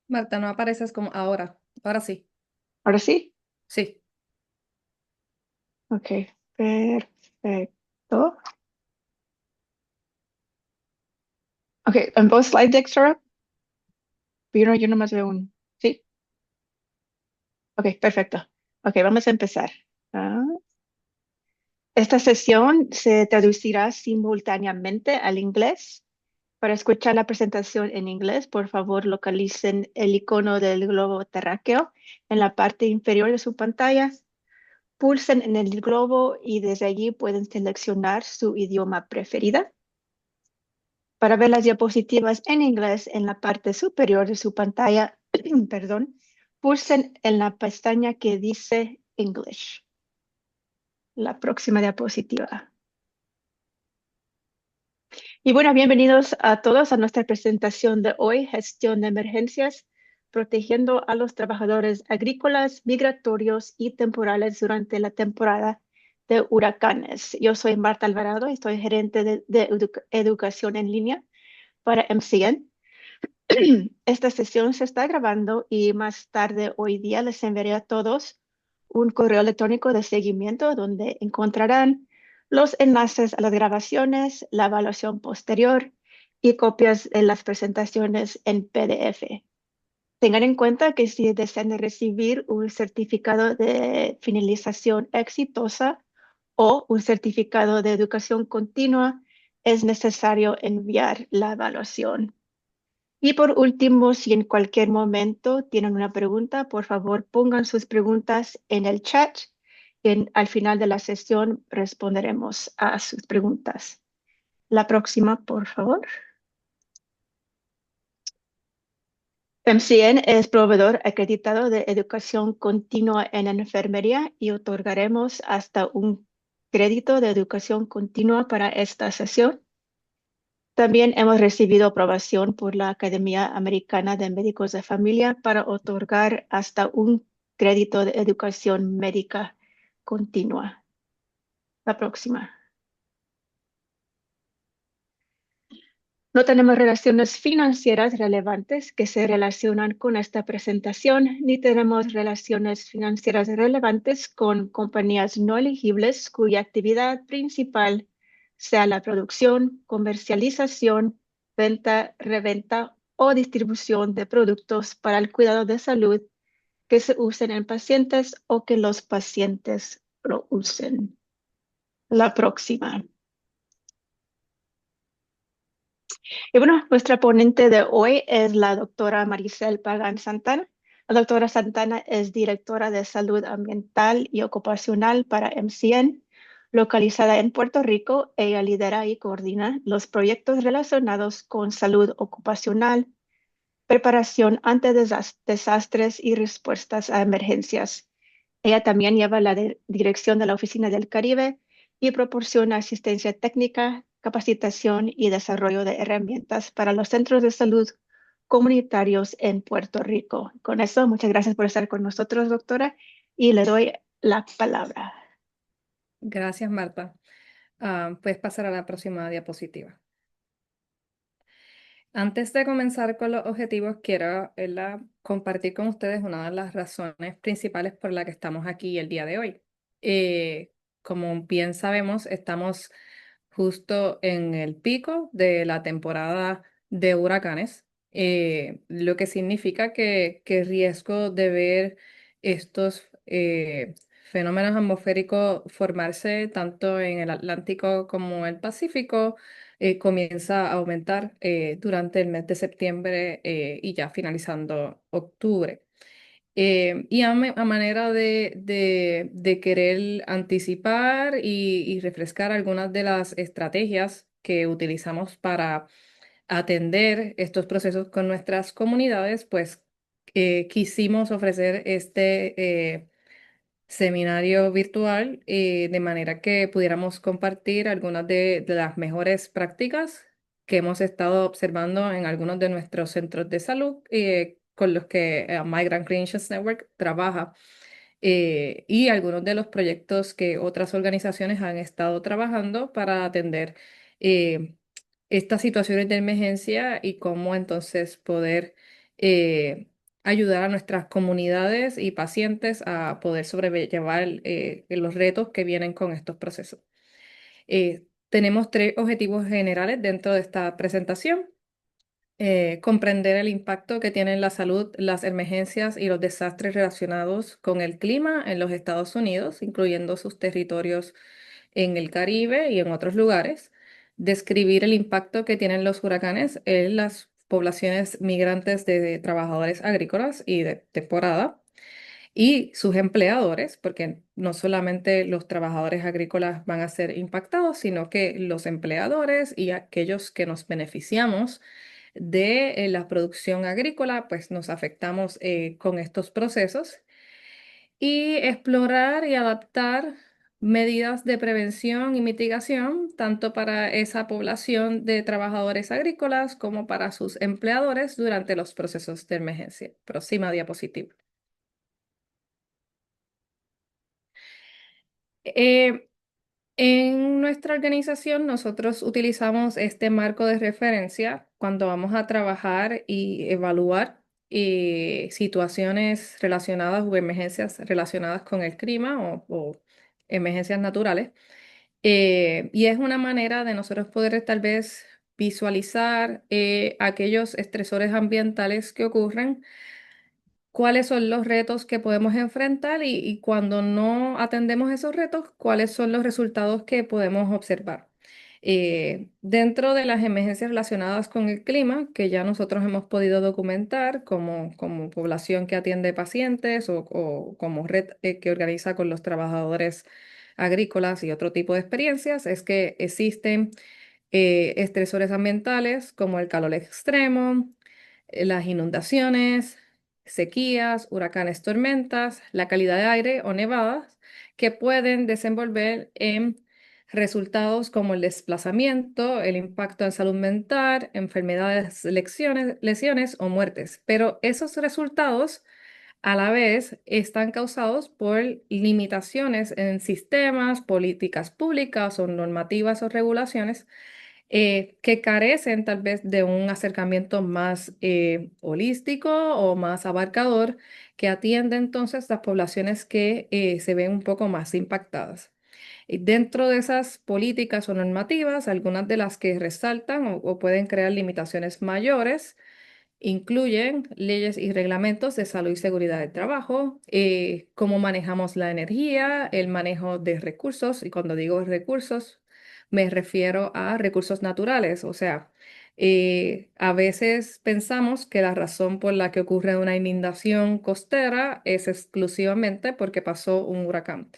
Marta, no apareces como ahora. Ahora sí. Ahora sí. Sí. Ok, perfecto. Ok, en both slide decks are up. Yo nomás veo un. Sí, ok, perfecto. Ok, vamos a empezar. Ah, esta sesión se traducirá simultáneamente al inglés. Para escuchar la presentación en inglés, por favor, localicen el icono del globo terráqueo en la parte inferior de su pantalla. Pulsen en el globo y desde allí pueden seleccionar su idioma preferida. Para ver las diapositivas en inglés en la parte superior de su pantalla, perdón, pulsen en la pestaña que dice English. La próxima diapositiva. Y bueno, bienvenidos a todos a nuestra presentación de hoy, Gestión de Emergencias, protegiendo a los trabajadores agrícolas, migratorios y temporales durante la temporada de huracanes. Yo soy Marta Alvarado y soy gerente de educación en línea para MCN. Esta sesión se está grabando y más tarde hoy día les enviaré a todos un correo electrónico de seguimiento donde encontrarán los enlaces a las grabaciones, la evaluación posterior y copias de las presentaciones en PDF. Tengan en cuenta que si desean recibir un certificado de finalización exitosa o un certificado de educación continua, es necesario enviar la evaluación. Y por último, si en cualquier momento tienen una pregunta, por favor pongan sus preguntas en el chat y al final de la sesión responderemos a sus preguntas. La próxima, por favor. MCN es proveedor acreditado de educación continua en enfermería y otorgaremos hasta un crédito de educación continua para esta sesión. También hemos recibido aprobación por la Academia Americana de Médicos de Familia para otorgar hasta un crédito de educación médica continua. La próxima. No tenemos relaciones financieras relevantes que se relacionan con esta presentación, ni tenemos relaciones financieras relevantes con compañías no elegibles cuya actividad principal sea la producción, comercialización, venta, reventa o distribución de productos para el cuidado de salud que se usen en pacientes o que los pacientes producen. La próxima. Y bueno, nuestra ponente de hoy es la doctora Maricel Pagan Santana. La doctora Santana es directora de salud ambiental y ocupacional para MCN, localizada en Puerto Rico. Ella lidera y coordina los proyectos relacionados con salud ocupacional, preparación ante desastres y respuestas a emergencias. Ella también lleva la dirección de la Oficina del Caribe y proporciona asistencia técnica, capacitación y desarrollo de herramientas para los centros de salud comunitarios en Puerto Rico. Con eso, muchas gracias por estar con nosotros, doctora, y le doy la palabra. Gracias, Marta. Puedes pasar a la próxima diapositiva. Antes de comenzar con los objetivos, quiero compartir con ustedes una de las razones principales por la que estamos aquí el día de hoy. Como bien sabemos, estamos justo en el pico de la temporada de huracanes, lo que significa que el riesgo de ver estos fenómenos atmosféricos formarse tanto en el Atlántico como en el Pacífico comienza a aumentar durante el mes de septiembre y ya finalizando octubre. A manera de querer anticipar y refrescar algunas de las estrategias que utilizamos para atender estos procesos con nuestras comunidades, pues quisimos ofrecer este seminario virtual de manera que pudiéramos compartir algunas de las mejores prácticas que hemos estado observando en algunos de nuestros centros de salud con los que Migrant Clinicians Network trabaja y algunos de los proyectos que otras organizaciones han estado trabajando para atender eh, estas situaciones de emergencia y cómo entonces poder ayudar a nuestras comunidades y pacientes a poder sobrellevar los retos que vienen con estos procesos. Tenemos tres objetivos generales dentro de esta presentación. Comprender el impacto que tienen la salud, las emergencias y los desastres relacionados con el clima en los Estados Unidos, incluyendo sus territorios en el Caribe y en otros lugares. Describir el impacto que tienen los huracanes en las poblaciones migrantes de trabajadores agrícolas y de temporada y sus empleadores, porque no solamente los trabajadores agrícolas van a ser impactados, sino que los empleadores y aquellos que nos beneficiamos de la producción agrícola, pues nos afectamos con estos procesos y explorar y adaptar medidas de prevención y mitigación, tanto para esa población de trabajadores agrícolas como para sus empleadores durante los procesos de emergencia. Próxima diapositiva. Eh, En nuestra organización, nosotros utilizamos este marco de referencia cuando vamos a trabajar y evaluar situaciones relacionadas o emergencias relacionadas con el clima o emergencias naturales. Y es una manera de nosotros poder tal vez visualizar aquellos estresores ambientales que ocurren, cuáles son los retos que podemos enfrentar y cuando no atendemos esos retos, cuáles son los resultados que podemos observar. Dentro de las emergencias relacionadas con el clima, que ya nosotros hemos podido documentar como población que atiende pacientes o como red que organiza con los trabajadores agrícolas y otro tipo de experiencias, es que existen estresores ambientales como el calor extremo, las inundaciones, sequías, huracanes, tormentas, la calidad de aire o nevadas que pueden desenvolver en resultados como el desplazamiento, el impacto en salud mental, enfermedades, lesiones o muertes. Pero esos resultados a la vez están causados por limitaciones en sistemas, políticas públicas o normativas o regulaciones que carecen tal vez de un acercamiento más holístico o más abarcador que atiende entonces las poblaciones que se ven un poco más impactadas. Y dentro de esas políticas o normativas, algunas de las que resaltan o pueden crear limitaciones mayores incluyen leyes y reglamentos de salud y seguridad del trabajo, cómo manejamos la energía, el manejo de recursos, y cuando digo recursos, me refiero a recursos naturales, o sea, a veces pensamos que la razón por la que ocurre una inundación costera es exclusivamente porque pasó un huracán.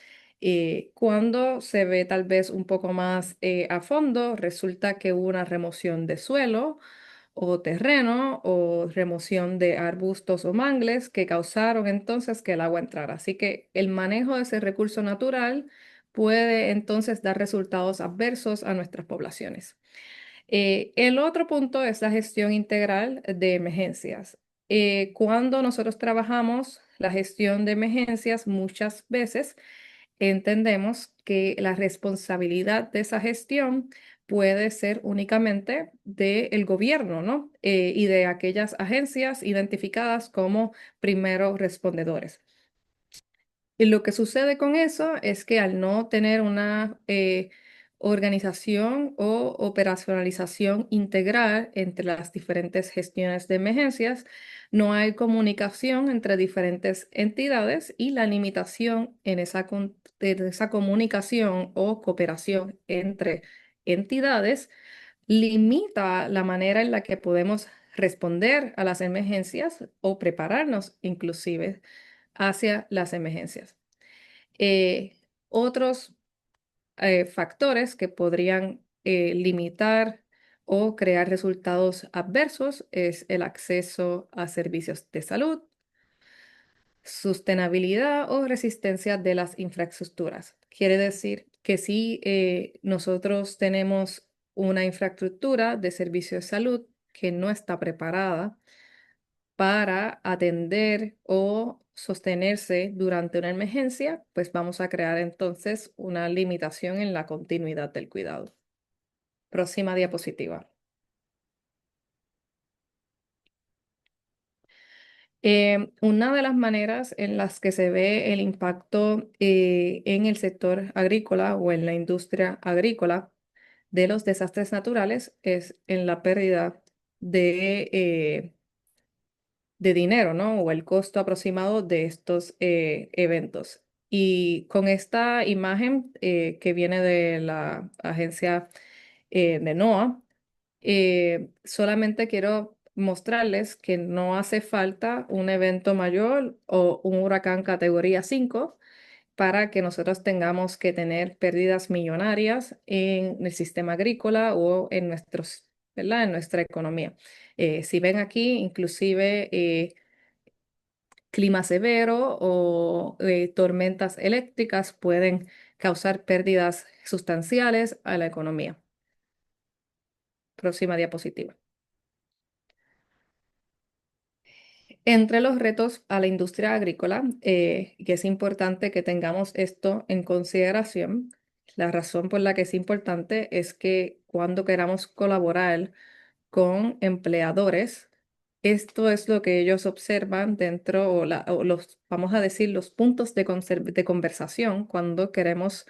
Cuando se ve tal vez un poco más a fondo, resulta que hubo una remoción de suelo o terreno o remoción de arbustos o mangles que causaron entonces que el agua entrara. Así que el manejo de ese recurso natural puede entonces dar resultados adversos a nuestras poblaciones. El otro punto es la gestión integral de emergencias. Cuando nosotros trabajamos la gestión de emergencias, muchas veces entendemos que la responsabilidad de esa gestión puede ser únicamente del gobierno, ¿no? Y de aquellas agencias identificadas como primeros respondedores. Y lo que sucede con eso es que al no tener una organización o operacionalización integral entre las diferentes gestiones de emergencias, no hay comunicación entre diferentes entidades y la limitación en esa comunicación o cooperación entre entidades limita la manera en la que podemos responder a las emergencias o prepararnos inclusive hacia las emergencias. Eh, Otros factores que podrían limitar o crear resultados adversos es el acceso a servicios de salud, sostenibilidad o resistencia de las infraestructuras. Quiere decir que si nosotros tenemos una infraestructura de servicios de salud que no está preparada para atender o sostenerse durante una emergencia, pues vamos a crear entonces una limitación en la continuidad del cuidado. Próxima diapositiva. Una de las maneras en las que se ve el impacto en el sector agrícola o en la industria agrícola de los desastres naturales es en la pérdida de dinero, ¿no? O el costo aproximado de estos eventos. Y con esta imagen que viene de la agencia de NOAA, solamente quiero mostrarles que no hace falta un evento mayor o un huracán categoría 5 para que nosotros tengamos que tener pérdidas millonarias en el sistema agrícola o en ¿verdad? En nuestra economía. Si ven aquí, inclusive clima severo o tormentas eléctricas pueden causar pérdidas sustanciales a la economía. Próxima diapositiva. Entre los retos a la industria agrícola, que es importante que tengamos esto en consideración, la razón por la que es importante es que cuando queramos colaborar con empleadores, esto es lo que ellos observan dentro, o los, vamos a decir, los puntos de conversación cuando queremos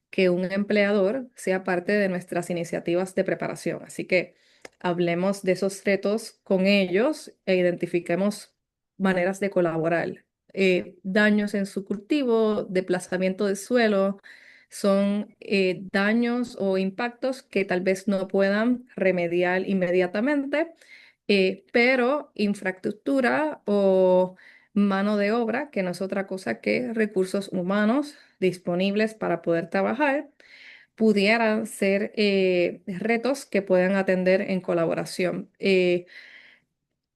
que un empleador sea parte de nuestras iniciativas de preparación. Así que hablemos de esos retos con ellos e identifiquemos maneras de colaborar. Daños en su cultivo, desplazamiento de suelo, son daños o impactos que tal vez no puedan remediar inmediatamente, pero infraestructura o mano de obra, que no es otra cosa que recursos humanos disponibles para poder trabajar, pudieran ser retos que puedan atender en colaboración.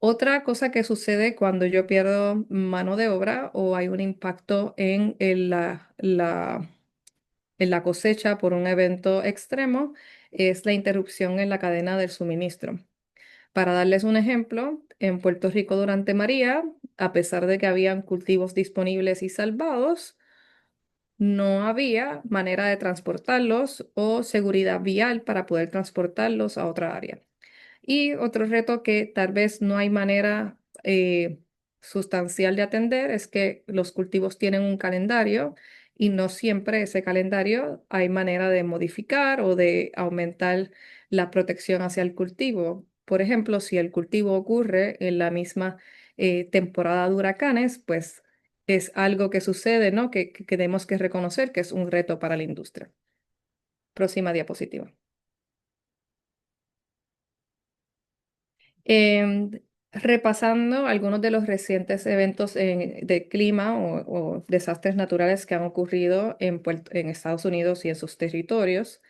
Otra cosa que sucede cuando yo pierdo mano de obra o hay un impacto en la cosecha por un evento extremo es la interrupción en la cadena del suministro. Para darles un ejemplo, en Puerto Rico durante María, a pesar de que habían cultivos disponibles y salvados, no había manera de transportarlos o seguridad vial para poder transportarlos a otra área. Y otro reto que tal vez no hay manera sustancial de atender es que los cultivos tienen un calendario y no siempre ese calendario hay manera de modificar o de aumentar la protección hacia el cultivo. Por ejemplo, si el cultivo ocurre en la misma temporada de huracanes, pues es algo que sucede, ¿no? Que tenemos que reconocer que es un reto para la industria. Próxima diapositiva. Em, Repasando algunos de los recientes eventos de clima o desastres naturales que han ocurrido en Estados Unidos y en sus territorios,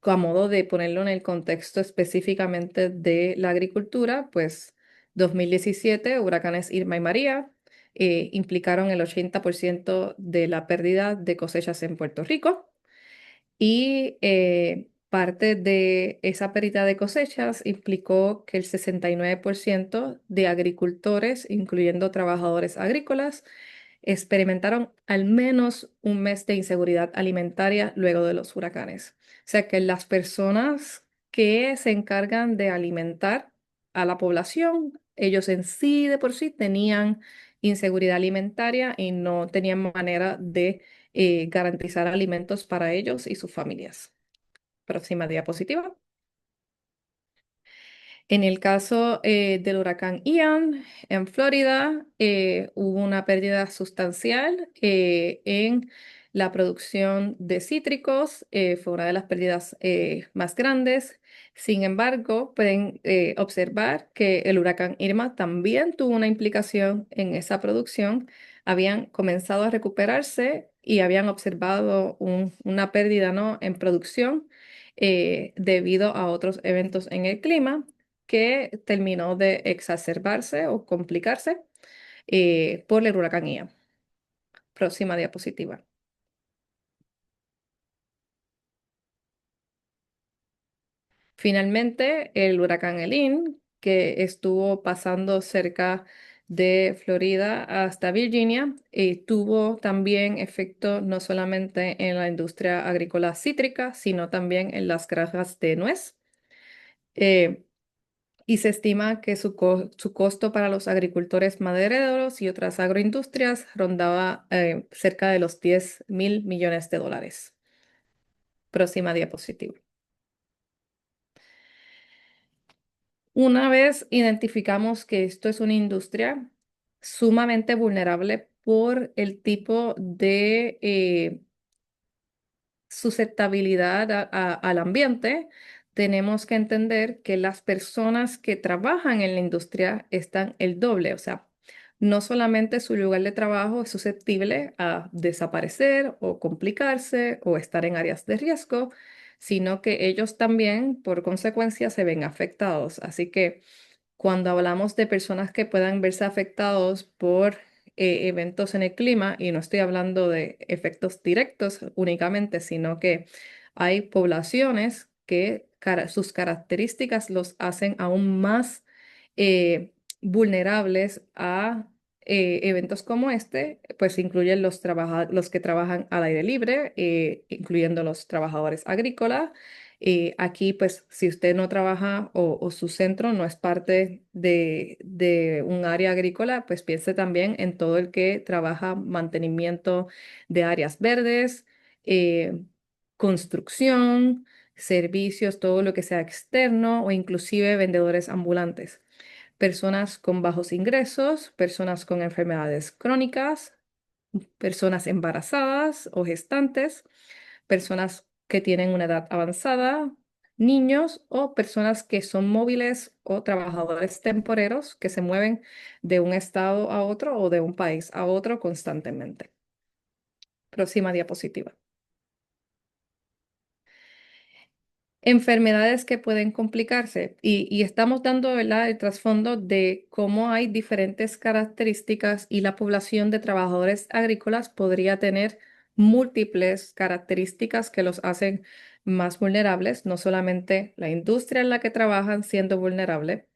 a modo de ponerlo en el contexto específicamente de la agricultura, pues 2017, huracanes Irma y María implicaron el 80% de la pérdida de cosechas en Puerto Rico. Y parte de esa pérdida de cosechas implicó que el 69% de agricultores, incluyendo trabajadores agrícolas, experimentaron al menos un mes de inseguridad alimentaria luego de los huracanes. O sea que las personas que se encargan de alimentar a la población, ellos en sí de por sí tenían inseguridad alimentaria y no tenían manera de garantizar alimentos para ellos y sus familias. Próxima diapositiva. En el caso del huracán Ian en Florida, hubo una pérdida sustancial en la producción de cítricos. Fue una de las pérdidas más grandes. Sin embargo, pueden observar que el huracán Irma también tuvo una implicación en esa producción. Habían comenzado a recuperarse y habían observado una pérdida, ¿no? En producción debido a otros eventos en el clima que terminó de exacerbarse o complicarse por el huracán Ian. Próxima diapositiva. Finalmente, el huracán Helene, que estuvo pasando cerca de Florida hasta Virginia, tuvo también efecto no solamente en la industria agrícola cítrica, sino también en las granjas de nuez. Eh, y se estima que su costo para los agricultores madereros y otras agroindustrias rondaba cerca de los 10.000 millones de dólares. Próxima diapositiva. Una vez identificamos que esto es una industria sumamente vulnerable por el tipo de susceptibilidad al ambiente, tenemos que entender que las personas que trabajan en la industria están el doble, o sea, no solamente su lugar de trabajo es susceptible a desaparecer o complicarse o estar en áreas de riesgo, sino que ellos también, por consecuencia, se ven afectados. Así que cuando hablamos de personas que puedan verse afectados por eventos en el clima, y no estoy hablando de efectos directos únicamente, sino que hay poblaciones que sus características los hacen aún más eh, vulnerables a eventos como este, pues incluyen los que trabajan al aire libre, incluyendo los trabajadores agrícolas. Aquí, pues, si usted no trabaja o su centro no es parte de un área agrícola, pues piense también en todo el que trabaja mantenimiento de áreas verdes, eh, construcción, servicios, todo lo que sea externo o inclusive vendedores ambulantes. Personas con bajos ingresos, personas con enfermedades crónicas, personas embarazadas o gestantes, personas que tienen una edad avanzada, niños o personas que son móviles o trabajadores temporeros que se mueven de un estado a otro o de un país a otro constantemente. Próxima diapositiva. Enfermedades que pueden complicarse y estamos dando, ¿verdad?, el trasfondo de cómo hay diferentes características y la población de trabajadores agrícolas podría tener múltiples características que los hacen más vulnerables, no solamente la industria en la que trabajan siendo vulnerable,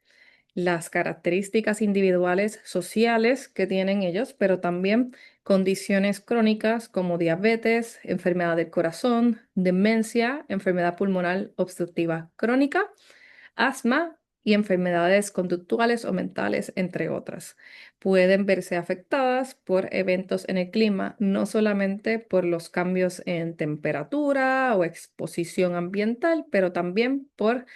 las características individuales sociales que tienen ellos, pero también condiciones crónicas como diabetes, enfermedad del corazón, demencia, enfermedad pulmonar obstructiva crónica, asma y enfermedades conductuales o mentales, entre otras. Pueden verse afectadas por eventos en el clima, no solamente por los cambios en temperatura o exposición ambiental, pero también por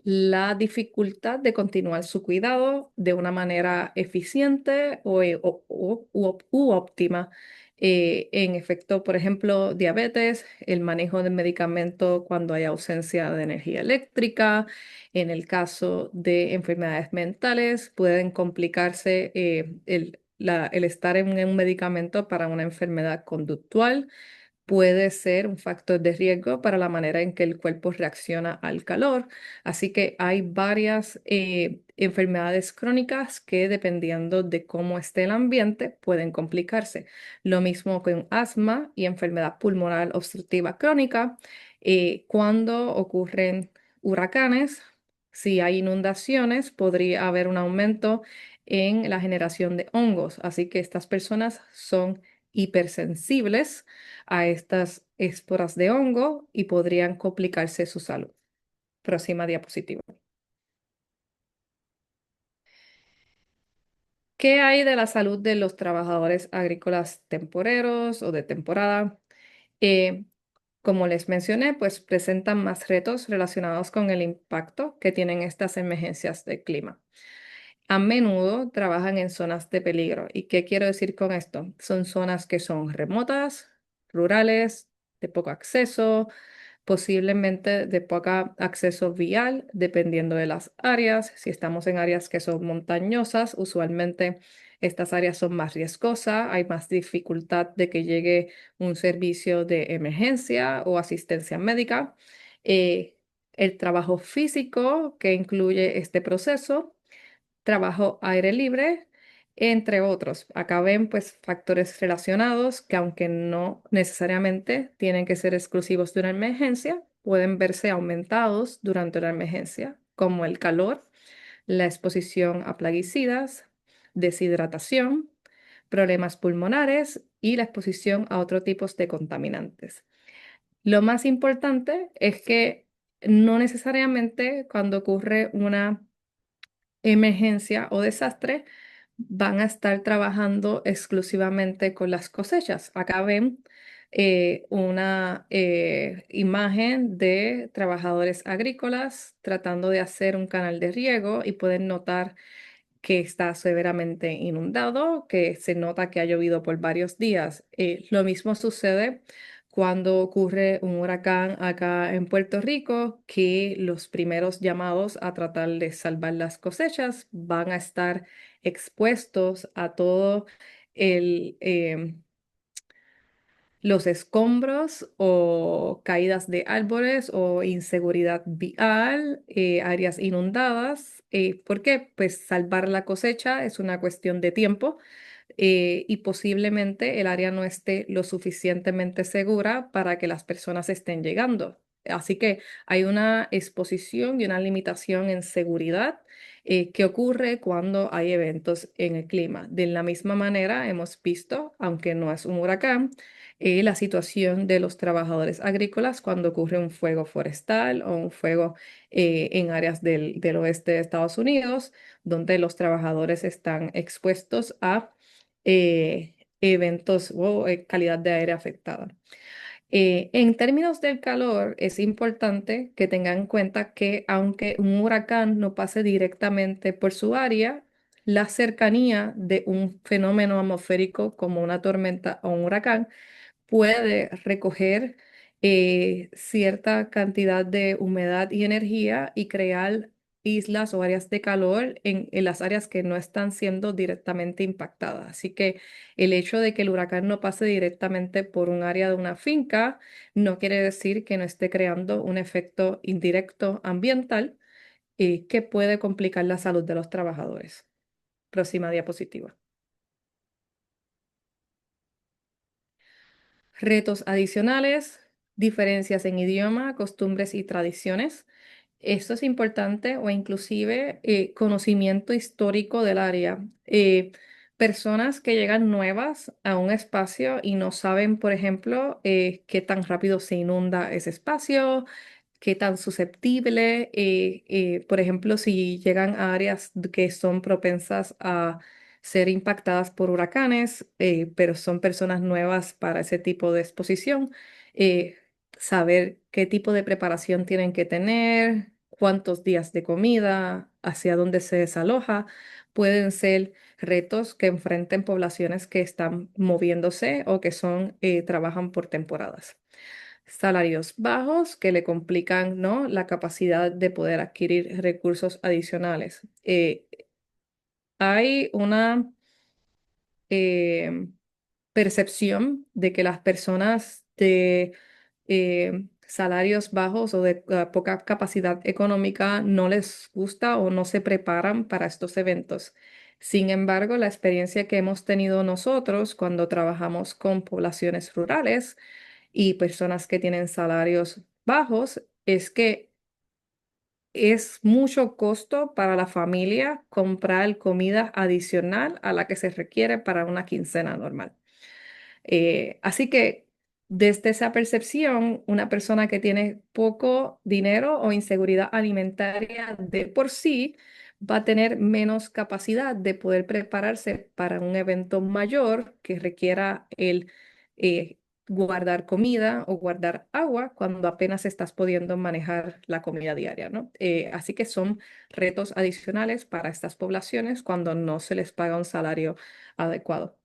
la dificultad de continuar su cuidado de una manera eficiente u óptima. En efecto, por ejemplo, diabetes, el manejo del medicamento cuando hay ausencia de energía eléctrica. En el caso de enfermedades mentales, pueden complicarse el estar en un medicamento para una enfermedad conductual puede ser un factor de riesgo para la manera en que el cuerpo reacciona al calor. Así que hay varias enfermedades crónicas que dependiendo de cómo esté el ambiente pueden complicarse. Lo mismo con asma y enfermedad pulmonar obstructiva crónica. Cuando ocurren huracanes, si hay inundaciones, podría haber un aumento en la generación de hongos. Así que estas personas son hipersensibles a estas esporas de hongo y podrían complicarse su salud. Próxima diapositiva. ¿Qué hay de la salud de los trabajadores agrícolas temporeros o de temporada? Eh, como les mencioné, pues presentan más retos relacionados con el impacto que tienen estas emergencias de clima. A menudo trabajan en zonas de peligro. ¿Y qué quiero decir con esto? Son zonas que son remotas, rurales, de poco acceso, posiblemente de poco acceso vial, dependiendo de las áreas. Si estamos en áreas que son montañosas, usualmente estas áreas son más riesgosas, hay más dificultad de que llegue un servicio de emergencia o asistencia médica. Eh, el trabajo físico que incluye este proceso trabajo aire libre, entre otros. Acá ven pues factores relacionados que aunque no necesariamente tienen que ser exclusivos de una emergencia, pueden verse aumentados durante la emergencia, como el calor, la exposición a plaguicidas, deshidratación, problemas pulmonares y la exposición a otros tipos de contaminantes. Lo más importante es que no necesariamente cuando ocurre una emergencia o desastre, van a estar trabajando exclusivamente con las cosechas. Acá ven una imagen de trabajadores agrícolas tratando de hacer un canal de riego y pueden notar que está severamente inundado, que se nota que ha llovido por varios días. Lo mismo sucede cuando ocurre un huracán acá en Puerto Rico, que los primeros llamados a tratar de salvar las cosechas van a estar expuestos a todo el, los escombros o caídas de árboles o inseguridad vial, áreas inundadas. ¿Por qué? Pues salvar la cosecha es una cuestión de tiempo y posiblemente el área no esté lo suficientemente segura para que las personas estén llegando. Así que hay una exposición y una limitación en seguridad que ocurre cuando hay eventos en el clima. De la misma manera, hemos visto, aunque no es un huracán, la situación de los trabajadores agrícolas cuando ocurre un fuego forestal o un fuego en áreas del oeste de Estados Unidos, donde los trabajadores están expuestos a eventos o calidad de aire afectada. En términos del calor, es importante que tengan en cuenta que aunque un huracán no pase directamente por su área, la cercanía de un fenómeno atmosférico como una tormenta o un huracán puede recoger cierta cantidad de humedad y energía y crear islas o áreas de calor en las áreas que no están siendo directamente impactadas. Así que el hecho de que el huracán no pase directamente por un área de una finca no quiere decir que no esté creando un efecto indirecto ambiental que puede complicar la salud de los trabajadores. Próxima diapositiva. Retos adicionales, diferencias en idioma, costumbres y tradiciones. Esto es importante o inclusive conocimiento histórico del área. Personas que llegan nuevas a un espacio y no saben, por ejemplo, qué tan rápido se inunda ese espacio, qué tan susceptible, por ejemplo, si llegan a áreas que son propensas a ser impactadas por huracanes, pero son personas nuevas para ese tipo de exposición, eh, saber qué tipo de preparación tienen que tener, cuántos días de comida, hacia dónde se desaloja, pueden ser retos que enfrenten poblaciones que están moviéndose o que trabajan por temporadas. Salarios bajos que le complican, ¿no?, la capacidad de poder adquirir recursos adicionales. Hay una eh, percepción de que las personas de salarios bajos o de poca capacidad económica no les gusta o no se preparan para estos eventos. Sin embargo, la experiencia que hemos tenido nosotros cuando trabajamos con poblaciones rurales y personas que tienen salarios bajos es que es mucho costo para la familia comprar comida adicional a la que se requiere para una quincena normal. Así que desde esa percepción, una persona que tiene poco dinero o inseguridad alimentaria de por sí va a tener menos capacidad de poder prepararse para un evento mayor que requiera el eh, guardar comida o guardar agua cuando apenas estás pudiendo manejar la comida diaria, ¿no? Así que son retos adicionales para estas poblaciones cuando no se les paga un salario adecuado.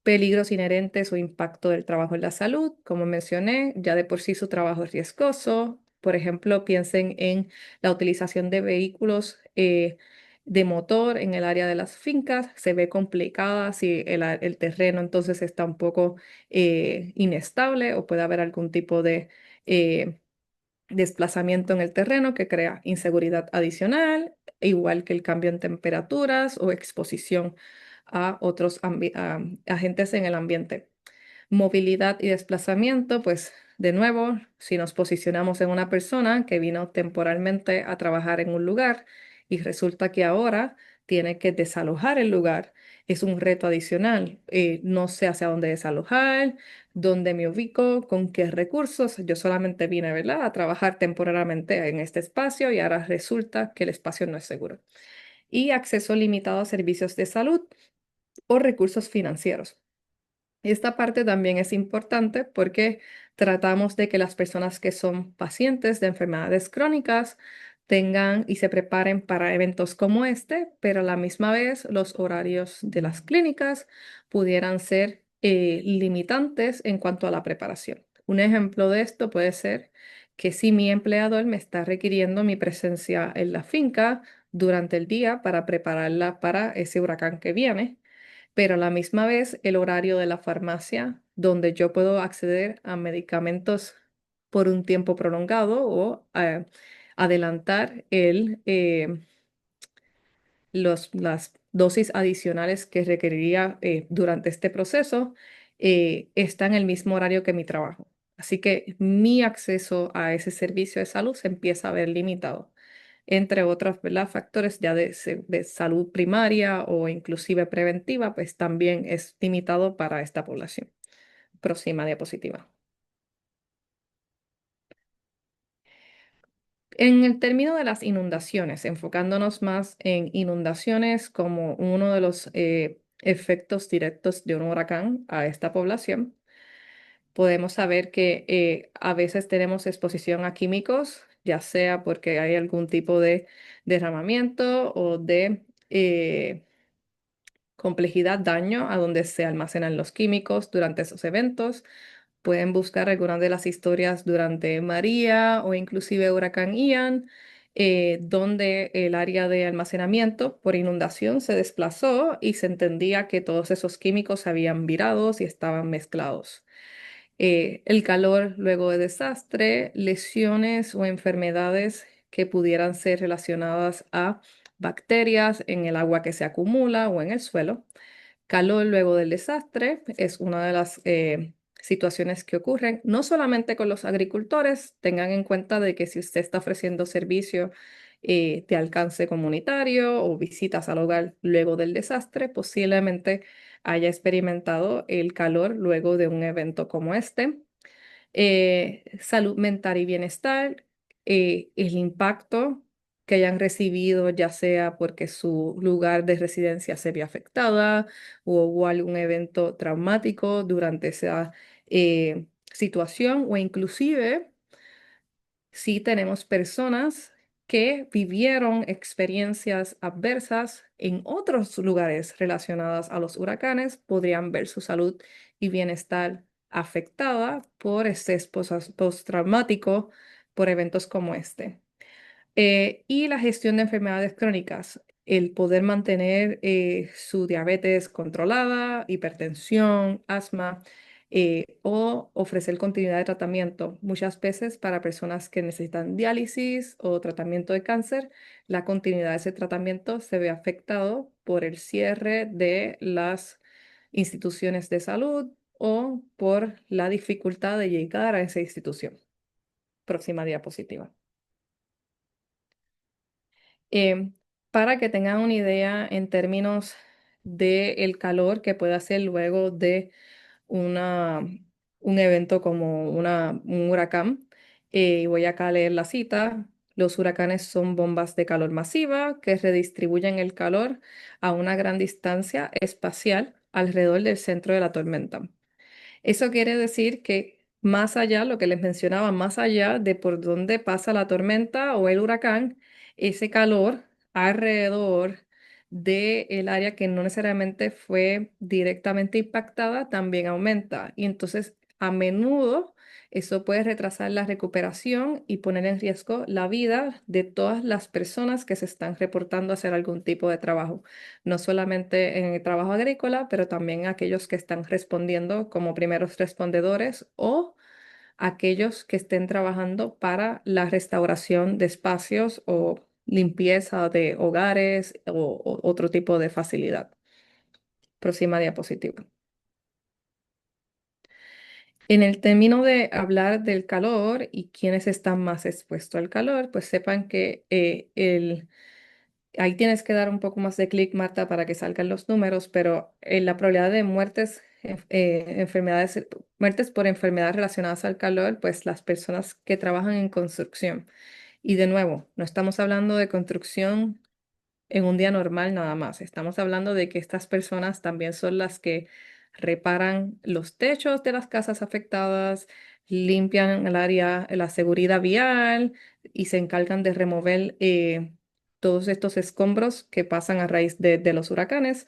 Peligros inherentes o impacto del trabajo en la salud. Como mencioné, ya de por sí su trabajo es riesgoso. Por ejemplo, piensen en la utilización de vehículos de motor en el área de las fincas. Se ve complicada si el terreno entonces está un poco inestable o puede haber algún tipo de desplazamiento en el terreno que crea inseguridad adicional, igual que el cambio en temperaturas o exposición a otros agentes en el ambiente. Movilidad y desplazamiento, pues de nuevo, si nos posicionamos en una persona que vino temporalmente a trabajar en un lugar y resulta que ahora tiene que desalojar el lugar, es un reto adicional. No sé hacia dónde desalojar, dónde me ubico, con qué recursos. Yo solamente vine, ¿verdad?, a trabajar temporalmente en este espacio y ahora resulta que el espacio no es seguro. y acceso limitado a servicios de salud o recursos financieros. Esta parte también es importante porque tratamos de que las personas que son pacientes de enfermedades crónicas tengan y se preparen para eventos como este, pero a la misma vez los horarios de las clínicas pudieran ser limitantes en cuanto a la preparación. Un ejemplo de esto puede ser que si mi empleador me está requiriendo mi presencia en la finca durante el día para prepararla para ese huracán que viene, pero a la misma vez el horario de la farmacia donde yo puedo acceder a medicamentos por un tiempo prolongado o adelantar las dosis adicionales que requeriría durante este proceso, está en el mismo horario que mi trabajo. Así que mi acceso a ese servicio de salud se empieza a ver limitado entre otros, ¿verdad? Factores ya de salud primaria o inclusive preventiva, pues también es limitado para esta población. Próxima diapositiva. En el término de las inundaciones, enfocándonos más en inundaciones como uno de los efectos directos de un huracán a esta población, podemos saber que a veces tenemos exposición a químicos, ya sea porque hay algún tipo de derramamiento o de complejidad, daño a donde se almacenan los químicos durante esos eventos. Pueden buscar algunas de las historias durante María o inclusive Huracán Ian, donde el área de almacenamiento por inundación se desplazó y se entendía que todos esos químicos se habían virado y estaban mezclados. El calor luego de desastre, lesiones o enfermedades que pudieran ser relacionadas a bacterias en el agua que se acumula o en el suelo. Calor luego del desastre es una de las situaciones que ocurren, no solamente con los agricultores, tengan en cuenta de que si usted está ofreciendo servicio de alcance comunitario o visitas al hogar luego del desastre, posiblemente haya experimentado el calor luego de un evento como este. Salud mental y bienestar, el impacto que hayan recibido, ya sea porque su lugar de residencia se vio afectada o hubo algún evento traumático durante esa situación, o inclusive si tenemos personas que vivieron experiencias adversas en otros lugares relacionadas a los huracanes, podrían ver su salud y bienestar afectada por estrés postraumático por eventos como este. Y la gestión de enfermedades crónicas, el poder mantener su diabetes controlada, hipertensión, asma, o ofrecer continuidad de tratamiento. Muchas veces para personas que necesitan diálisis o tratamiento de cáncer, la continuidad de ese tratamiento se ve afectado por el cierre de las instituciones de salud o por la dificultad de llegar a esa institución. Próxima diapositiva. Em, para que tengan una idea en términos del calor que puede hacer luego de una, un evento como un huracán. Voy acá a leer la cita. Los huracanes son bombas de calor masiva que redistribuyen el calor a una gran distancia espacial alrededor del centro de la tormenta. Eso quiere decir que más allá, lo que les mencionaba, más allá de por dónde pasa la tormenta o el huracán, ese calor alrededor del área que no necesariamente fue directamente impactada también aumenta. Y entonces, a menudo, eso puede retrasar la recuperación y poner en riesgo la vida de todas las personas que se están reportando hacer algún tipo de trabajo, no solamente en el trabajo agrícola, pero también aquellos que están respondiendo como primeros respondedores o aquellos que estén trabajando para la restauración de espacios o limpieza de hogares o otro tipo de facilidad. Próxima diapositiva. En el término de hablar del calor y quienes están más expuestos al calor, pues sepan que ahí tienes que dar un poco más de clic, Marta, para que salgan los números, pero la probabilidad de muertes, muertes por enfermedades relacionadas al calor, pues las personas que trabajan en construcción. Y de nuevo, no estamos hablando de construcción en un día normal nada más. Estamos hablando de que estas personas también son las que reparan los techos de las casas afectadas, limpian el área, la seguridad vial y se encargan de remover todos estos escombros que pasan a raíz de los huracanes.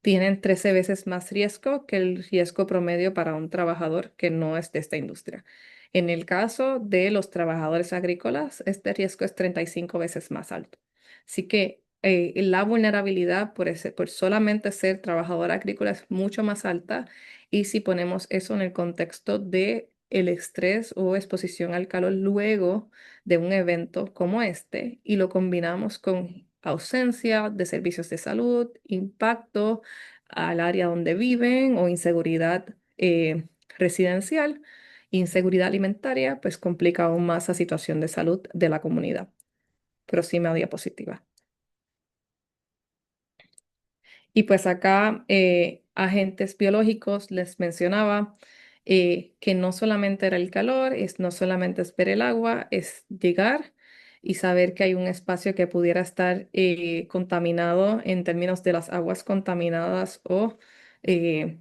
Tienen 13 veces más riesgo que el riesgo promedio para un trabajador que no es de esta industria. En el caso de los trabajadores agrícolas, este riesgo es 35 veces más alto. Así que la vulnerabilidad por solamente ser trabajador agrícola es mucho más alta y si ponemos eso en el contexto de el estrés o exposición al calor luego de un evento como este y lo combinamos con ausencia de servicios de salud, impacto al área donde viven o inseguridad residencial, inseguridad alimentaria, pues complica aún más la situación de salud de la comunidad. Próxima diapositiva. Y pues acá agentes biológicos les mencionaba que no solamente era el calor, no solamente es ver el agua, es llegar y saber que hay un espacio que pudiera estar contaminado en términos de las aguas contaminadas o eh,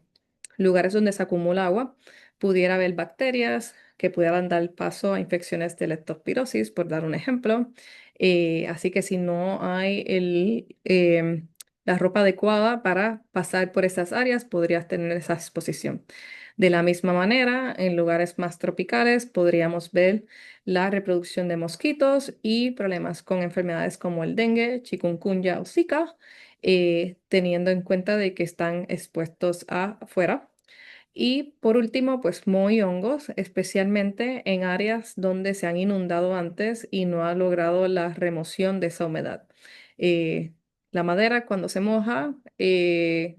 lugares donde se acumula agua, pudiera haber bacterias que pudieran dar paso a infecciones de leptospirosis, por dar un ejemplo. Así que si no hay la ropa adecuada para pasar por esas áreas, podrías tener esa exposición. De la misma manera, en lugares más tropicales podríamos ver la reproducción de mosquitos y problemas con enfermedades como el dengue, chikungunya o Zika, teniendo en cuenta de que están expuestos afuera. Y por último, pues moho y hongos, especialmente en áreas donde se han inundado antes y no ha logrado la remoción de esa humedad. Eh, la madera cuando se moja,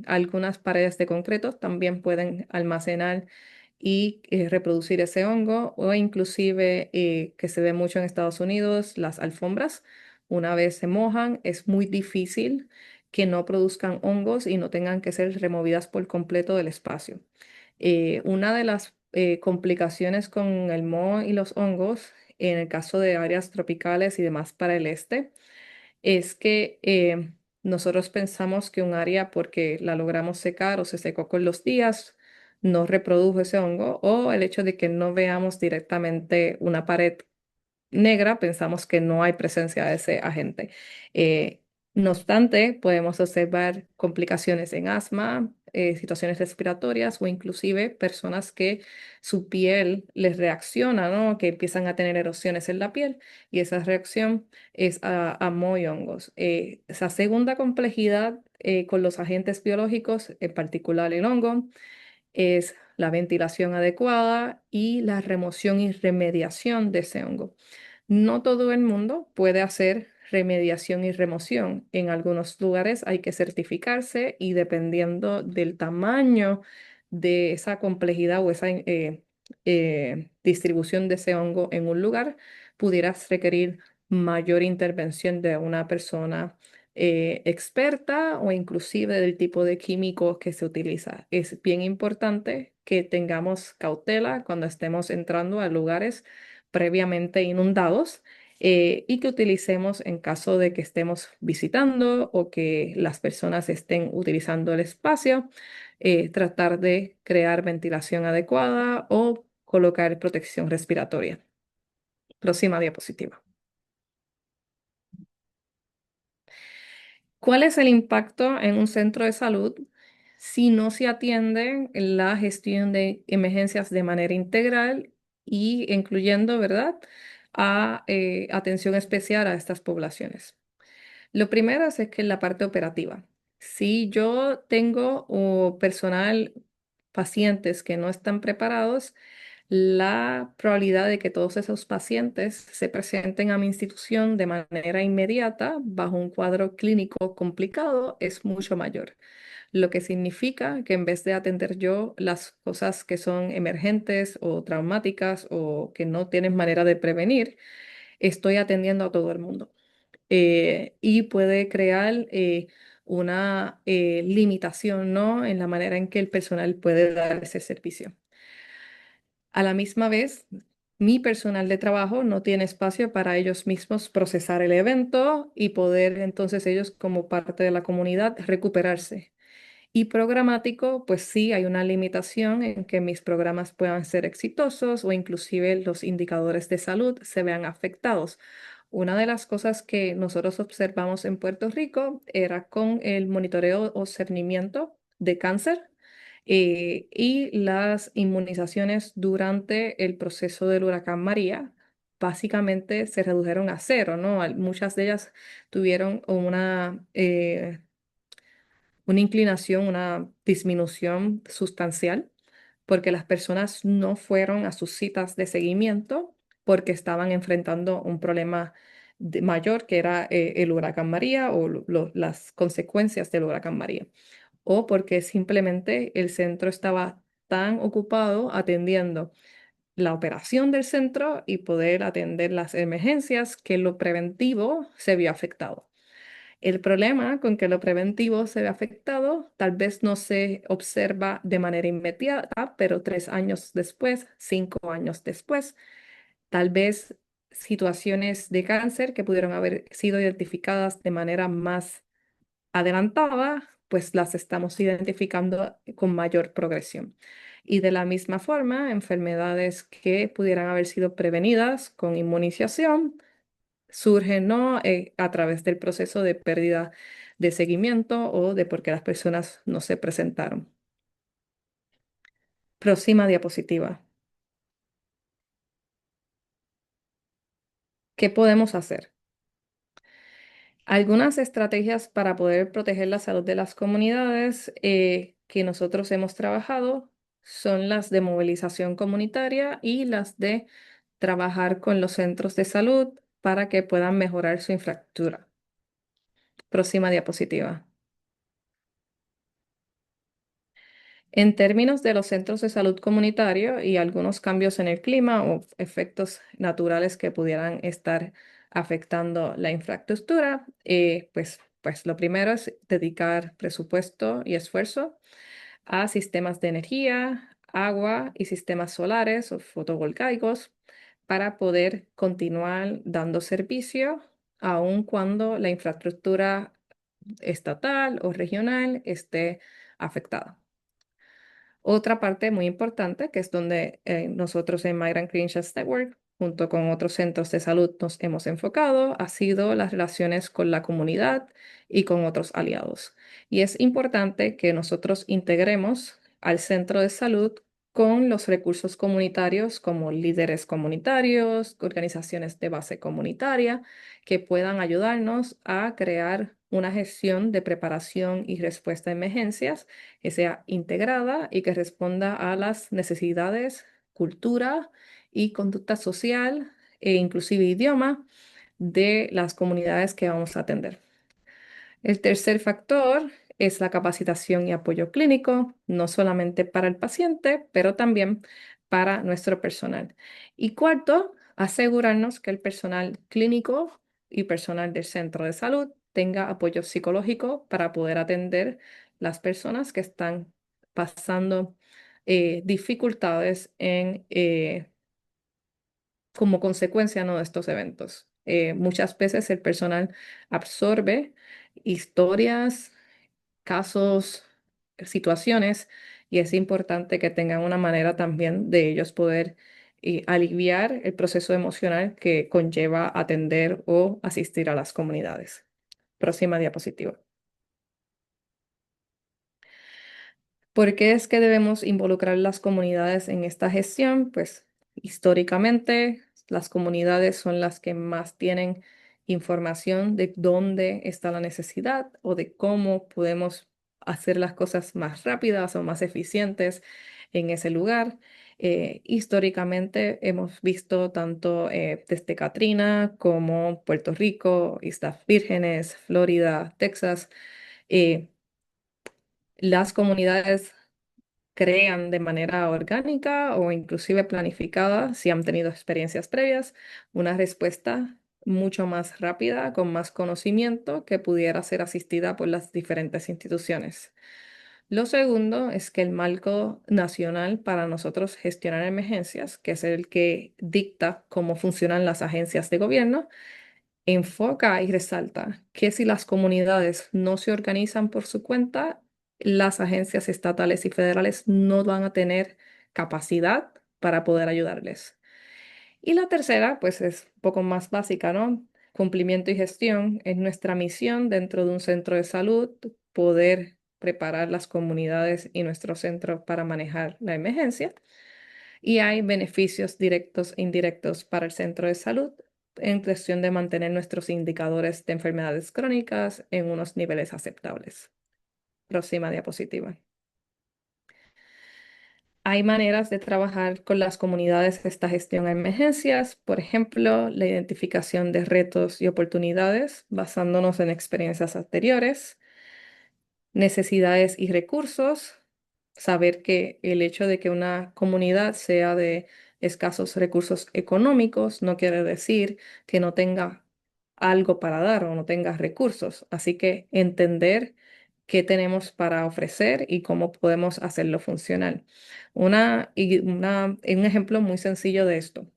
algunas paredes de concreto también pueden almacenar y reproducir ese hongo o inclusive que se ve mucho en Estados Unidos, las alfombras. Una vez se mojan, es muy difícil que no produzcan hongos y no tengan que ser removidas por completo del espacio. Una de las complicaciones con el moho y los hongos, en el caso de áreas tropicales y demás para el este, es que nosotros pensamos que un área, porque la logramos secar o se secó con los días, no reprodujo ese hongo, o el hecho de que no veamos directamente una pared negra, pensamos que no hay presencia de ese agente. Eh, no obstante, podemos observar complicaciones en asma, situaciones respiratorias o inclusive personas que su piel les reacciona, ¿no? Que empiezan a tener erosiones en la piel y esa reacción es a moho y hongos. Esa segunda complejidad con los agentes biológicos, en particular el hongo, es la ventilación adecuada y la remoción y remediación de ese hongo. No todo el mundo puede hacer remediación y remoción. En algunos lugares hay que certificarse y dependiendo del tamaño de esa complejidad o esa distribución de ese hongo en un lugar, pudieras requerir mayor intervención de una persona experta o inclusive del tipo de químico que se utiliza. Es bien importante que tengamos cautela cuando estemos entrando a lugares previamente inundados y que utilicemos en caso de que estemos visitando o que las personas estén utilizando el espacio, tratar de crear ventilación adecuada o colocar protección respiratoria. Próxima diapositiva. ¿Cuál es el impacto en un centro de salud si no se atiende la gestión de emergencias de manera integral y incluyendo, ¿verdad?, a atención especial a estas poblaciones? Lo primero es que la parte operativa. Si yo tengo personal, pacientes que no están preparados, la probabilidad de que todos esos pacientes se presenten a mi institución de manera inmediata bajo un cuadro clínico complicado es mucho mayor, lo que significa que en vez de atender yo las cosas que son emergentes o traumáticas o que no tienen manera de prevenir, estoy atendiendo a todo el mundo. Y puede crear una limitación, ¿no?, en la manera en que el personal puede dar ese servicio. A la misma vez, mi personal de trabajo no tiene espacio para ellos mismos procesar el evento y poder entonces ellos como parte de la comunidad recuperarse. Y programático, pues sí, hay una limitación en que mis programas puedan ser exitosos o inclusive los indicadores de salud se vean afectados. Una de las cosas que nosotros observamos en Puerto Rico era con el monitoreo o cernimiento de cáncer y las inmunizaciones durante el proceso del huracán María. Básicamente se redujeron a cero, ¿no? Muchas de ellas tuvieron una inclinación, una disminución sustancial, porque las personas no fueron a sus citas de seguimiento porque estaban enfrentando un problema mayor que era el huracán María o las consecuencias del huracán María, o porque simplemente el centro estaba tan ocupado atendiendo la operación del centro y poder atender las emergencias que lo preventivo se vio afectado. El problema con que lo preventivo se ve afectado tal vez no se observa de manera inmediata, pero 3 años después, 5 años después, tal vez situaciones de cáncer que pudieron haber sido identificadas de manera más adelantada, pues las estamos identificando con mayor progresión. Y de la misma forma, enfermedades que pudieran haber sido prevenidas con inmunización surge ¿no? A través del proceso de pérdida de seguimiento o de por qué las personas no se presentaron. Próxima diapositiva. ¿Qué podemos hacer? Algunas estrategias para poder proteger la salud de las comunidades que nosotros hemos trabajado son las de movilización comunitaria y las de trabajar con los centros de salud para que puedan mejorar su infraestructura. Próxima diapositiva. En términos de los centros de salud comunitario y algunos cambios en el clima o efectos naturales que pudieran estar afectando la infraestructura, pues lo primero es dedicar presupuesto y esfuerzo a sistemas de energía, agua y sistemas solares o fotovoltaicos para poder continuar dando servicio aun cuando la infraestructura estatal o regional esté afectada. Otra parte muy importante, que es donde nosotros en Migrant Credentials Network, junto con otros centros de salud, nos hemos enfocado, ha sido las relaciones con la comunidad y con otros aliados. Y es importante que nosotros integremos al centro de salud con los recursos comunitarios como líderes comunitarios, organizaciones de base comunitaria, que puedan ayudarnos a crear una gestión de preparación y respuesta a emergencias que sea integrada y que responda a las necesidades, cultura y conducta social e inclusive idioma de las comunidades que vamos a atender. El tercer factor es la capacitación y apoyo clínico, no solamente para el paciente, pero también para nuestro personal. Y cuarto, asegurarnos que el personal clínico y personal del centro de salud tenga apoyo psicológico para poder atender las personas que están pasando dificultades como consecuencia, ¿no? de estos eventos. Muchas veces el personal absorbe historias, casos, situaciones, y es importante que tengan una manera también de ellos poder aliviar el proceso emocional que conlleva atender o asistir a las comunidades. Próxima diapositiva. ¿Por qué es que debemos involucrar las comunidades en esta gestión? Pues históricamente las comunidades son las que más tienen información de dónde está la necesidad o de cómo podemos hacer las cosas más rápidas o más eficientes en ese lugar. Históricamente hemos visto tanto desde Katrina como Puerto Rico, Islas Vírgenes, Florida, Texas, eh, las comunidades crean de manera orgánica o inclusive planificada, si han tenido experiencias previas, una respuesta mucho más rápida, con más conocimiento, que pudiera ser asistida por las diferentes instituciones. Lo segundo es que el marco nacional para nosotros gestionar emergencias, que es el que dicta cómo funcionan las agencias de gobierno, enfoca y resalta que si las comunidades no se organizan por su cuenta, las agencias estatales y federales no van a tener capacidad para poder ayudarles. Y la tercera, pues es un poco más básica, ¿no? Cumplimiento y gestión. Es nuestra misión dentro de un centro de salud poder preparar las comunidades y nuestro centro para manejar la emergencia. Y hay beneficios directos e indirectos para el centro de salud en cuestión de mantener nuestros indicadores de enfermedades crónicas en unos niveles aceptables. Próxima diapositiva. Hay maneras de trabajar con las comunidades esta gestión a emergencias, por ejemplo, la identificación de retos y oportunidades basándonos en experiencias anteriores, necesidades y recursos, saber que el hecho de que una comunidad sea de escasos recursos económicos no quiere decir que no tenga algo para dar o no tenga recursos. Así que entender qué tenemos para ofrecer y cómo podemos hacerlo funcional. Un ejemplo muy sencillo de esto,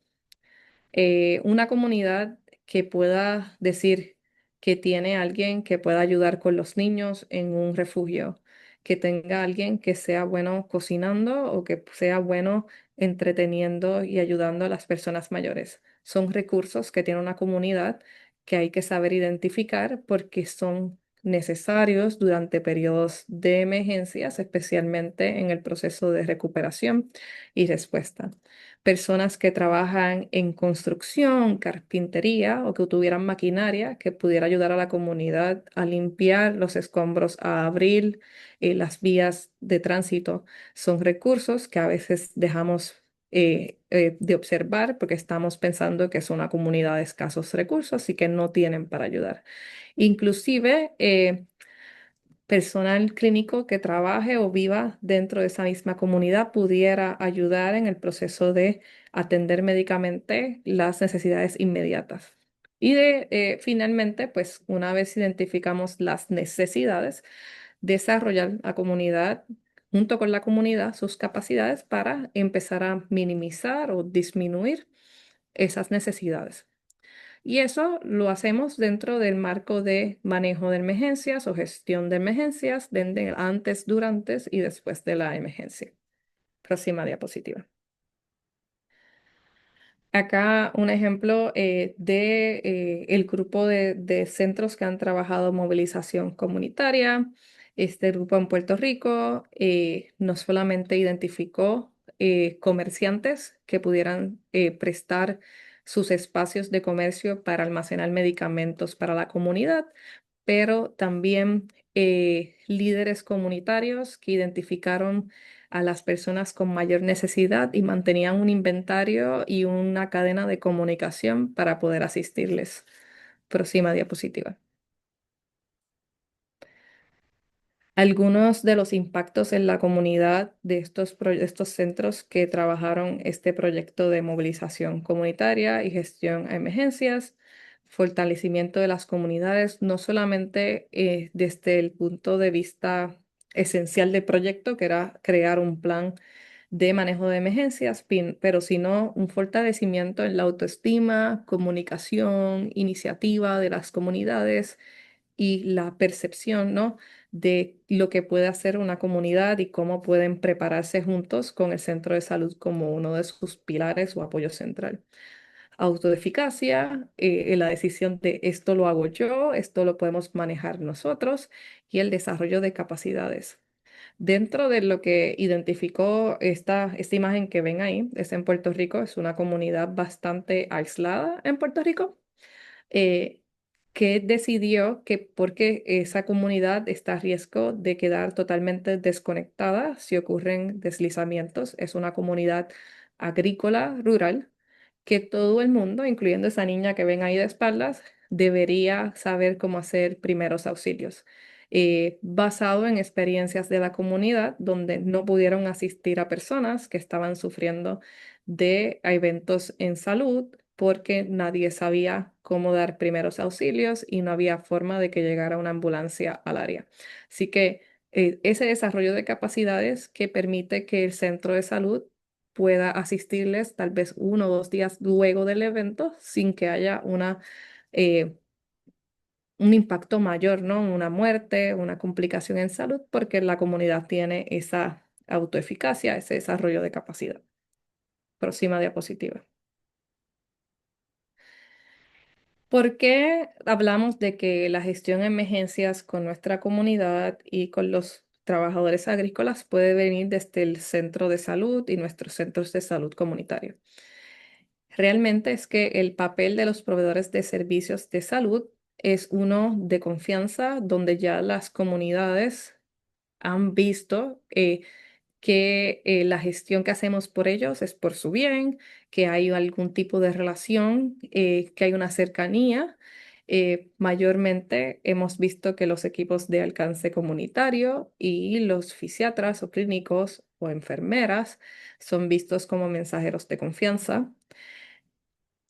una comunidad que pueda decir que tiene alguien que pueda ayudar con los niños en un refugio, que tenga alguien que sea bueno cocinando o que sea bueno entreteniendo y ayudando a las personas mayores. Son recursos que tiene una comunidad que hay que saber identificar porque son necesarios durante periodos de emergencias, especialmente en el proceso de recuperación y respuesta. Personas que trabajan en construcción, carpintería o que tuvieran maquinaria que pudiera ayudar a la comunidad a limpiar los escombros, a abrir las vías de tránsito. Son recursos que a veces dejamos de observar porque estamos pensando que es una comunidad de escasos recursos y que no tienen para ayudar. Inclusive, personal clínico que trabaje o viva dentro de esa misma comunidad pudiera ayudar en el proceso de atender médicamente las necesidades inmediatas. Y finalmente, pues una vez identificamos las necesidades, desarrollar la comunidad, junto con la comunidad, sus capacidades para empezar a minimizar o disminuir esas necesidades. Y eso lo hacemos dentro del marco de manejo de emergencias o gestión de emergencias, antes, durante y después de la emergencia. Próxima diapositiva. Acá un ejemplo de el grupo de centros que han trabajado movilización comunitaria. Este grupo en Puerto Rico no solamente identificó comerciantes que pudieran prestar sus espacios de comercio para almacenar medicamentos para la comunidad, pero también líderes comunitarios que identificaron a las personas con mayor necesidad y mantenían un inventario y una cadena de comunicación para poder asistirles. Próxima diapositiva. Algunos de los impactos en la comunidad de estos centros que trabajaron este proyecto de movilización comunitaria y gestión a emergencias, fortalecimiento de las comunidades, no solamente desde el punto de vista esencial del proyecto, que era crear un plan de manejo de emergencias, pero sino un fortalecimiento en la autoestima, comunicación, iniciativa de las comunidades y la percepción, ¿no? De lo que puede hacer una comunidad y cómo pueden prepararse juntos con el centro de salud como uno de sus pilares o apoyo central. Autoeficacia, en la decisión de esto lo hago yo, esto lo podemos manejar nosotros y el desarrollo de capacidades. Dentro de lo que identificó esta imagen que ven ahí, es en Puerto Rico, es una comunidad bastante aislada en Puerto Rico eh, que decidió que porque esa comunidad está a riesgo de quedar totalmente desconectada si ocurren deslizamientos, es una comunidad agrícola rural que todo el mundo, incluyendo esa niña que ven ahí de espaldas, debería saber cómo hacer primeros auxilios. Basado en experiencias de la comunidad donde no pudieron asistir a personas que estaban sufriendo de eventos en salud porque nadie sabía cómo dar primeros auxilios y no había forma de que llegara una ambulancia al área. Así que ese desarrollo de capacidades que permite que el centro de salud pueda asistirles tal vez 1 o 2 días luego del evento sin que haya eh, un impacto mayor, ¿no? Una muerte, una complicación en salud, porque la comunidad tiene esa autoeficacia, ese desarrollo de capacidad. Próxima diapositiva. ¿Por qué hablamos de que la gestión de emergencias con nuestra comunidad y con los trabajadores agrícolas puede venir desde el centro de salud y nuestros centros de salud comunitarios? Realmente es que el papel de los proveedores de servicios de salud es uno de confianza, donde ya las comunidades han visto que la gestión que hacemos por ellos es por su bien, que hay algún tipo de relación, que hay una cercanía. Mayormente hemos visto que los equipos de alcance comunitario y los fisiatras o clínicos o enfermeras son vistos como mensajeros de confianza.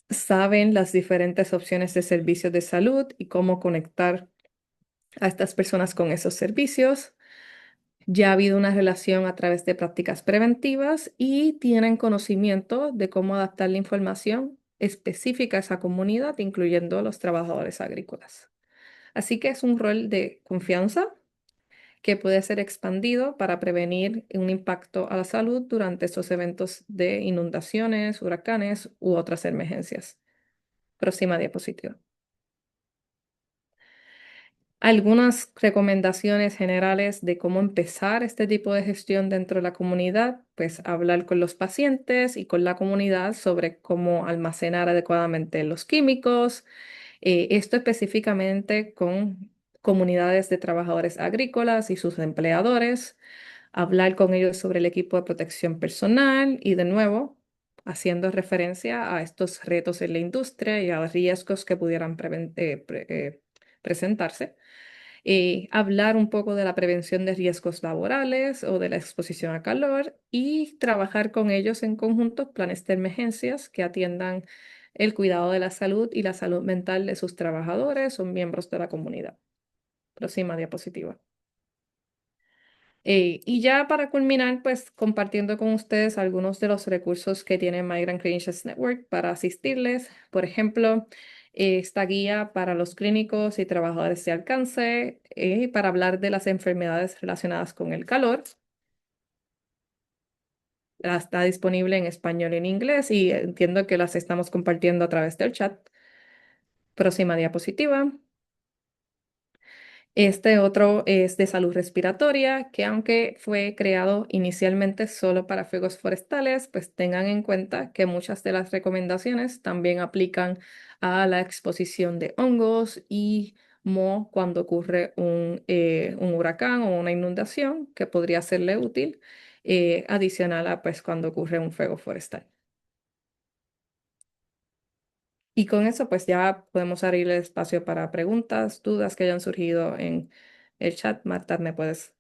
Saben las diferentes opciones de servicios de salud y cómo conectar a estas personas con esos servicios. Ya ha habido una relación a través de prácticas preventivas y tienen conocimiento de cómo adaptar la información específica a esa comunidad, incluyendo los trabajadores agrícolas. Así que es un rol de confianza que puede ser expandido para prevenir un impacto a la salud durante estos eventos de inundaciones, huracanes u otras emergencias. Próxima diapositiva. Algunas recomendaciones generales de cómo empezar este tipo de gestión dentro de la comunidad, pues hablar con los pacientes y con la comunidad sobre cómo almacenar adecuadamente los químicos, esto específicamente con comunidades de trabajadores agrícolas y sus empleadores, hablar con ellos sobre el equipo de protección personal y de nuevo haciendo referencia a estos retos en la industria y a los riesgos que pudieran presentarse, hablar un poco de la prevención de riesgos laborales o de la exposición a calor y trabajar con ellos en conjunto planes de emergencias que atiendan el cuidado de la salud y la salud mental de sus trabajadores o miembros de la comunidad. Próxima diapositiva. Y ya para culminar, pues compartiendo con ustedes algunos de los recursos que tiene Migrant Clinicians Network para asistirles. Por ejemplo, esta guía para los clínicos y trabajadores de alcance para hablar de las enfermedades relacionadas con el calor. Está disponible en español y en inglés y entiendo que las estamos compartiendo a través del chat. Próxima diapositiva. Este otro es de salud respiratoria, que aunque fue creado inicialmente solo para fuegos forestales, pues tengan en cuenta que muchas de las recomendaciones también aplican a la exposición de hongos y moho cuando ocurre un huracán o una inundación, que podría serle útil, adicional a pues cuando ocurre un fuego forestal. Y con eso, pues ya podemos abrir el espacio para preguntas, dudas que hayan surgido en el chat. Marta, me puedes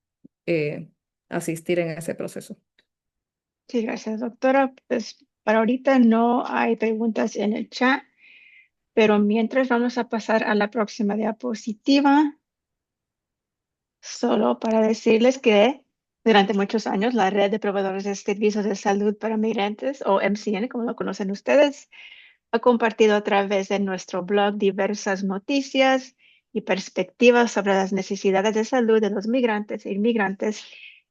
eh, asistir en ese proceso. Sí, gracias, doctora. Pues para ahorita no hay preguntas en el chat, pero mientras vamos a pasar a la próxima diapositiva, solo para decirles que durante muchos años la Red de Proveedores de Servicios de Salud para Migrantes, o MCN, como lo conocen ustedes, ha compartido a través de nuestro blog diversas noticias y perspectivas sobre las necesidades de salud de los migrantes e inmigrantes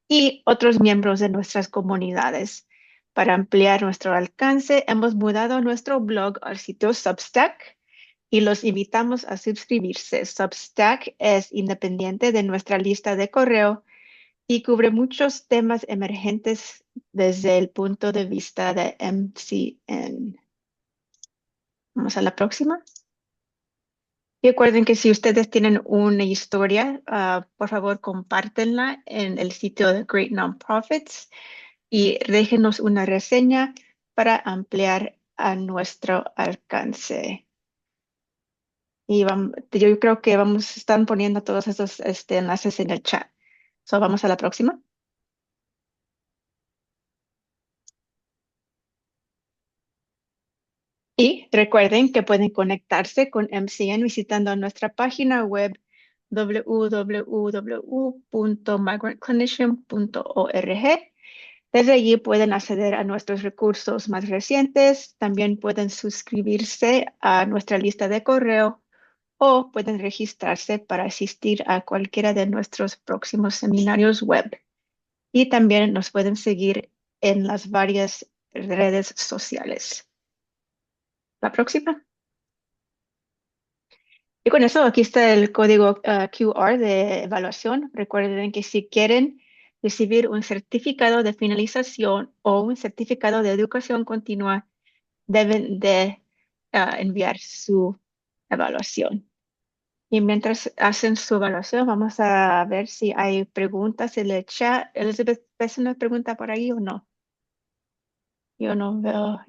y otros miembros de nuestras comunidades. Para ampliar nuestro alcance, hemos mudado nuestro blog al sitio Substack y los invitamos a suscribirse. Substack es independiente de nuestra lista de correo y cubre muchos temas emergentes desde el punto de vista de MCN. Vamos a la próxima. Y recuerden que si ustedes tienen una historia, por favor compártenla en el sitio de Great Nonprofits y déjenos una reseña para ampliar a nuestro alcance. Y yo creo que están poniendo todos esos enlaces en el chat. So, vamos a la próxima. Y recuerden que pueden conectarse con MCN visitando nuestra página web www.migrantclinician.org. Desde allí pueden acceder a nuestros recursos más recientes, también pueden suscribirse a nuestra lista de correo o pueden registrarse para asistir a cualquiera de nuestros próximos seminarios web. Y también nos pueden seguir en las varias redes sociales. La próxima. Y con eso, aquí está el código QR de evaluación. Recuerden que si quieren recibir un certificado de finalización o un certificado de educación continua, deben de enviar su evaluación. Y mientras hacen su evaluación, vamos a ver si hay preguntas en el chat. Elizabeth, ¿ves una pregunta por ahí o no? Yo no veo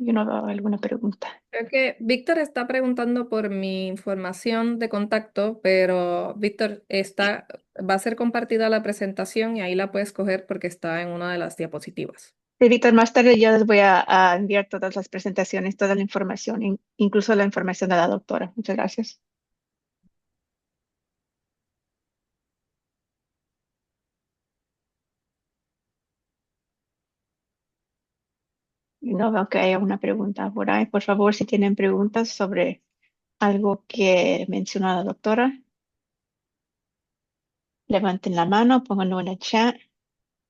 alguna pregunta. Creo que Víctor está preguntando por mi información de contacto, pero Víctor, va a ser compartida la presentación y ahí la puedes coger porque está en una de las diapositivas. Sí, Víctor, más tarde yo les voy a enviar todas las presentaciones, toda la información, incluso la información de la doctora. Muchas gracias. Y no veo que haya una pregunta por ahí. Por favor, si tienen preguntas sobre algo que mencionó la doctora, levanten la mano, pónganlo en el chat.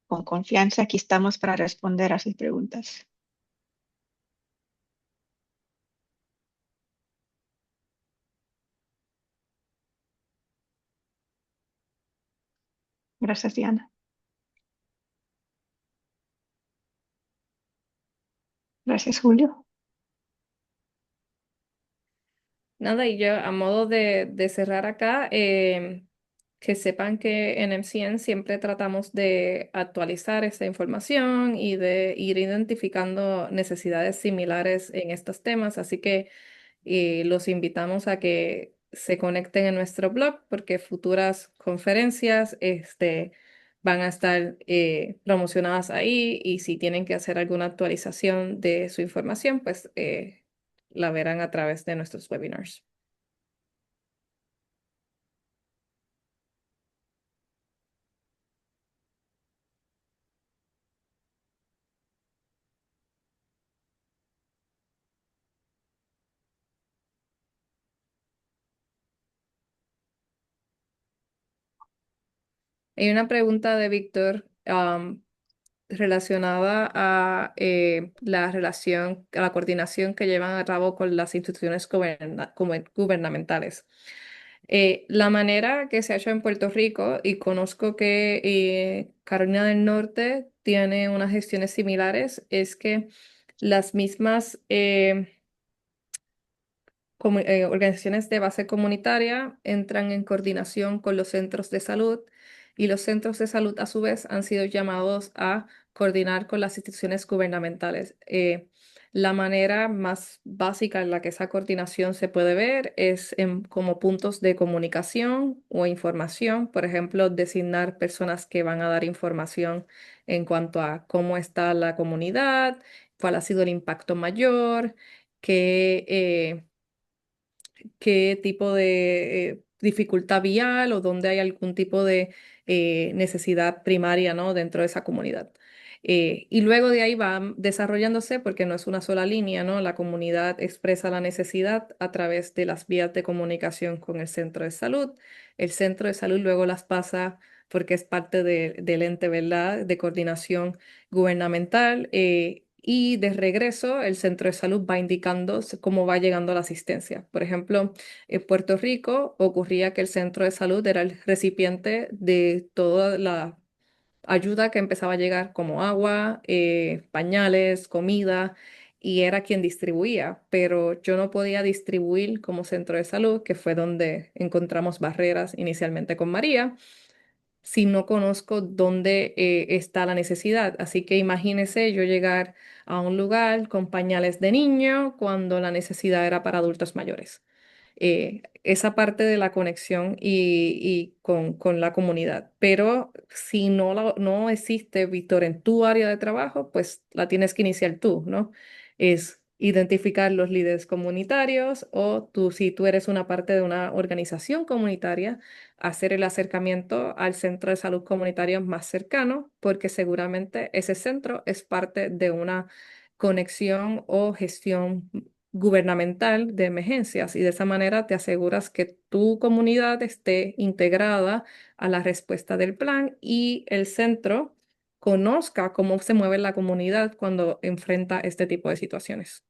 Con confianza, aquí estamos para responder a sus preguntas. Gracias, Diana. Gracias, Julio. Nada, y yo a modo de cerrar acá, que sepan que en MCN siempre tratamos de actualizar esta información y de ir identificando necesidades similares en estos temas, así que los invitamos a que se conecten en nuestro blog porque futuras conferencias van a estar promocionadas ahí y si tienen que hacer alguna actualización de su información, pues la verán a través de nuestros webinars. Hay una pregunta de Víctor relacionada a la relación, a la coordinación que llevan a cabo con las instituciones gubernamentales. La manera que se ha hecho en Puerto Rico, y conozco que Carolina del Norte tiene unas gestiones similares, es que las mismas organizaciones de base comunitaria entran en coordinación con los centros de salud y los centros de salud a su vez han sido llamados a coordinar con las instituciones gubernamentales. La manera más básica en la que esa coordinación se puede ver es como puntos de comunicación o información, por ejemplo, designar personas que van a dar información en cuanto a cómo está la comunidad, cuál ha sido el impacto mayor, qué tipo de dificultad vial o dónde hay algún tipo de necesidad primaria, ¿no? dentro de esa comunidad. Y luego de ahí va desarrollándose, porque no es una sola línea, ¿no? La comunidad expresa la necesidad a través de las vías de comunicación con el centro de salud. El centro de salud luego las pasa, porque es parte del ente, ¿verdad?, de coordinación gubernamental. Y de regreso, el centro de salud va indicando cómo va llegando la asistencia. Por ejemplo, en Puerto Rico ocurría que el centro de salud era el recipiente de toda la ayuda que empezaba a llegar, como agua, pañales, comida, y era quien distribuía, pero yo no podía distribuir como centro de salud, que fue donde encontramos barreras inicialmente con María si no conozco dónde está la necesidad. Así que imagínese yo llegar a un lugar con pañales de niño cuando la necesidad era para adultos mayores. Esa parte de la conexión y con la comunidad. Pero si no existe, Víctor, en tu área de trabajo, pues la tienes que iniciar tú, ¿no? Es identificar los líderes comunitarios o tú, si tú eres una parte de una organización comunitaria, hacer el acercamiento al centro de salud comunitario más cercano, porque seguramente ese centro es parte de una conexión o gestión gubernamental de emergencias y de esa manera te aseguras que tu comunidad esté integrada a la respuesta del plan y el centro conozca cómo se mueve la comunidad cuando enfrenta este tipo de situaciones.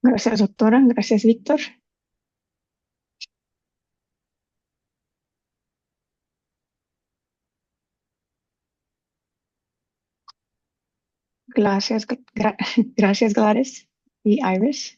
Gracias, doctora. Gracias, Víctor. Gracias, gracias, Gladys y Iris.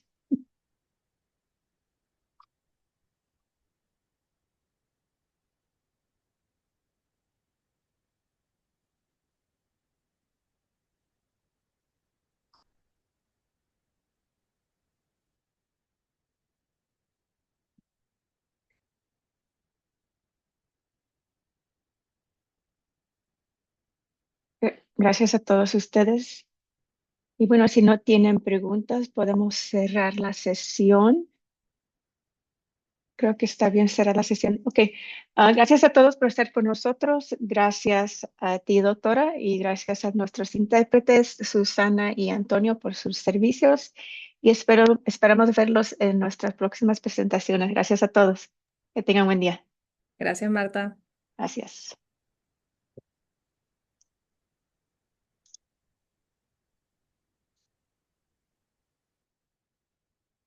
Gracias a todos ustedes. Y bueno, si no tienen preguntas, podemos cerrar la sesión. Creo que está bien cerrar la sesión. Ok. Gracias a todos por estar con nosotros. Gracias a ti, doctora, y gracias a nuestros intérpretes, Susana y Antonio, por sus servicios. Y esperamos verlos en nuestras próximas presentaciones. Gracias a todos. Que tengan buen día. Gracias, Marta. Gracias.